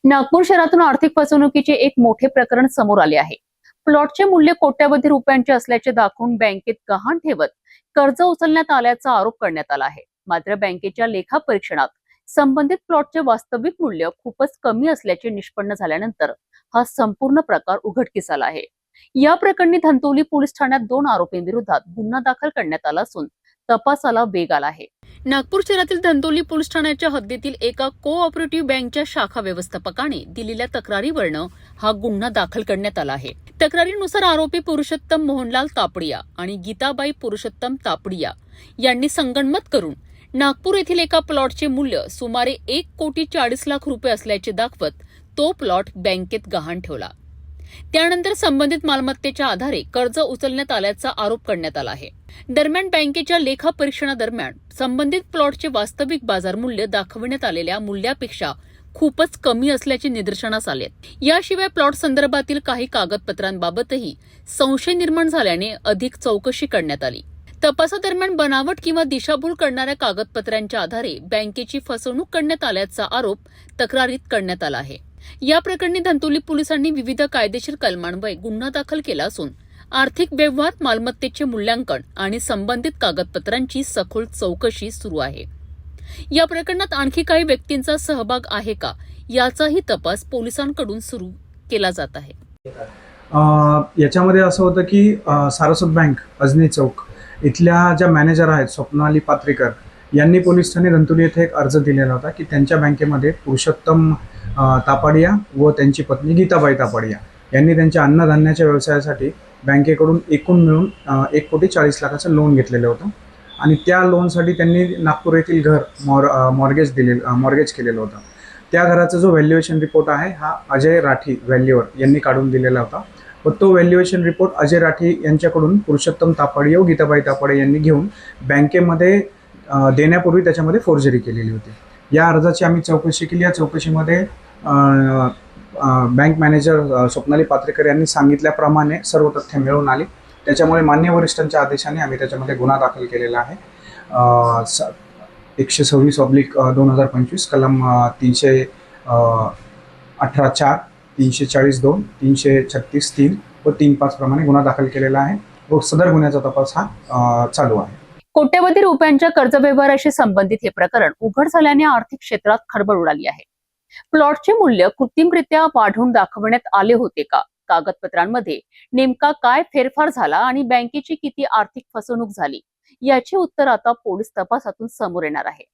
नागपूर शहरातून आर्थिक फसवणुकीचे एक मोठे प्रकरण समोर आले आहे। प्लॉटचे मूल्य कोट्यवधी रुपयांचे असल्याचे दाखवून बँकेत गहाण ठेवत कर्ज उचलण्यात आल्याचा आरोप करण्यात आला आहे। मात्र बँकेच्या लेखापरीक्षणात संबंधित प्लॉटचे वास्तविक मूल्य खूपच कमी असल्याचे निष्पन्न झाल्यानंतर हा संपूर्ण प्रकार उघडकीस आला आहे। या प्रकरणी धंतोली पोलीस ठाण्यात 2 आरोपींविरोधात गुन्हा दाखल करण्यात आला असून तपासाला वेग आला आहे। नागपूर शहरातील धंतोली पोलीस ठाण्याच्या हद्दीतील एका कोऑपरेटिव्ह बँकच्या शाखा व्यवस्थापकाने दिलेल्या तक्रारीवरून हा गुन्हा दाखल करण्यात आला आहे। तक्रारीनुसार आरोपी पुरुषोत्तम मोहनलाल तापडिया आणि गीताबाई पुरुषोत्तम तापडिया यांनी संगनमत करून नागपूर येथील एका प्लॉटचे मूल्य सुमारे 1,40,00,000 रुपये असल्याचे दाखवत तो प्लॉट बँकेत गहाण ठेवला। त्यानंतर संबंधित मालमत्तेच्या आधारे कर्ज उचलण्यात आल्याचा आरोप करण्यात आला आहे। दरम्यान बँकेच्या लेखापरीक्षणादरम्यान संबंधित प्लॉटचे वास्तविक बाजार मूल्य दाखविण्यात आलेल्या मूल्यापेक्षा खूपच कमी असल्याचे निदर्शनास आले। याशिवाय प्लॉट संदर्भातील काही कागदपत्रांबाबतही संशय निर्माण झाल्याने अधिक चौकशी करण्यात आली। तपासादरम्यान बनावट किंवा दिशाभूल करणाऱ्या कागदपत्रांच्या आधारे बँकेची फसवणूक करण्यात आल्याचा आरोप तक्रारीत करण्यात आला आहे। या प्रकरणी धंतोली पोलिसांनी विविध कायदेशीर कलमान्वये गुन्हा दाखल केला असून आर्थिक व्यवहार, मालमत्तेचे मूल्यांकन आणि संबंधित कागदपत्रांची सखोल चौकशी सुरू आहे। या प्रकरणात आणखी काही व्यक्तींचा सहभाग आहे का याचाही तपास पोलिसांकडून सुरू केला जात आहे। याच्यामध्ये असं होतं की सारस्वत बँक अजनी चौक इथल्या ज्या मॅनेजर आहेत स्वप्नाली पात्रेकर यांनी पोलीस ठाणे धंतोली येथे एक अर्ज दिलेला होता की त्यांच्या बँकेमध्ये पुरुषोत्तम तापडिया व त्यांची पत्नी गीताबाई तापडिया यांनी त्यांच्या अन्नधान्याच्या व्यवसायासाठी बँकेकडून एकूण मिळून 1,40,00,000 लोन घेतलेलं होतं आणि त्या लोनसाठी त्यांनी नागपूर येथील घर मॉर्गेज केलेलं होतं। त्या घराचा जो व्हॅल्युएशन रिपोर्ट आहे हा अजय राठी व्हॅल्युअर यांनी काढून दिलेला होता व तो व्हॅल्युएशन रिपोर्ट अजय राठी यांच्याकडून पुरुषोत्तम तापडिया व गीताबाई तापडिया यांनी घेऊन बँकेमध्ये देण्यापूर्वी त्याच्यामध्ये फोर्जरी केलेली होती। या अर्जाची आम्ही चौकशी केली। या चौकशीमध्ये बँक मॅनेजर स्वप्नाली पात्रेकर यांनी सांगितल्याप्रमाणे सर्व तथ्य मिळून आली। त्याच्यामुळे मान्य वरिष्ठांच्या आदेशाने आम्ही त्याच्यामध्ये गुन्हा दाखल केलेला आहे। 126/2025 कलम 318(4), 340(2), 336(3) व 3(5) प्रमाणे गुन्हा दाखल केलेला आहे व सदर गुन्ह्याचा तपास हा चालू आहे। कोट्यवधी रुपयांच्या कर्ज व्यवहाराशी संबंधित हे प्रकरण उघड झाल्याने आर्थिक क्षेत्रात खळबळ उडाली आहे। प्लॉटचे मूल्य कृत्रिमरित्या वाढवून दाखवण्यात आले होते का? कागदपत्रांमध्ये नेमका काय फेरफार झाला आणि बँकेची किती आर्थिक फसवणूक झाली याचे उत्तर आता पोलीस तपासातून समोर येणार आहे।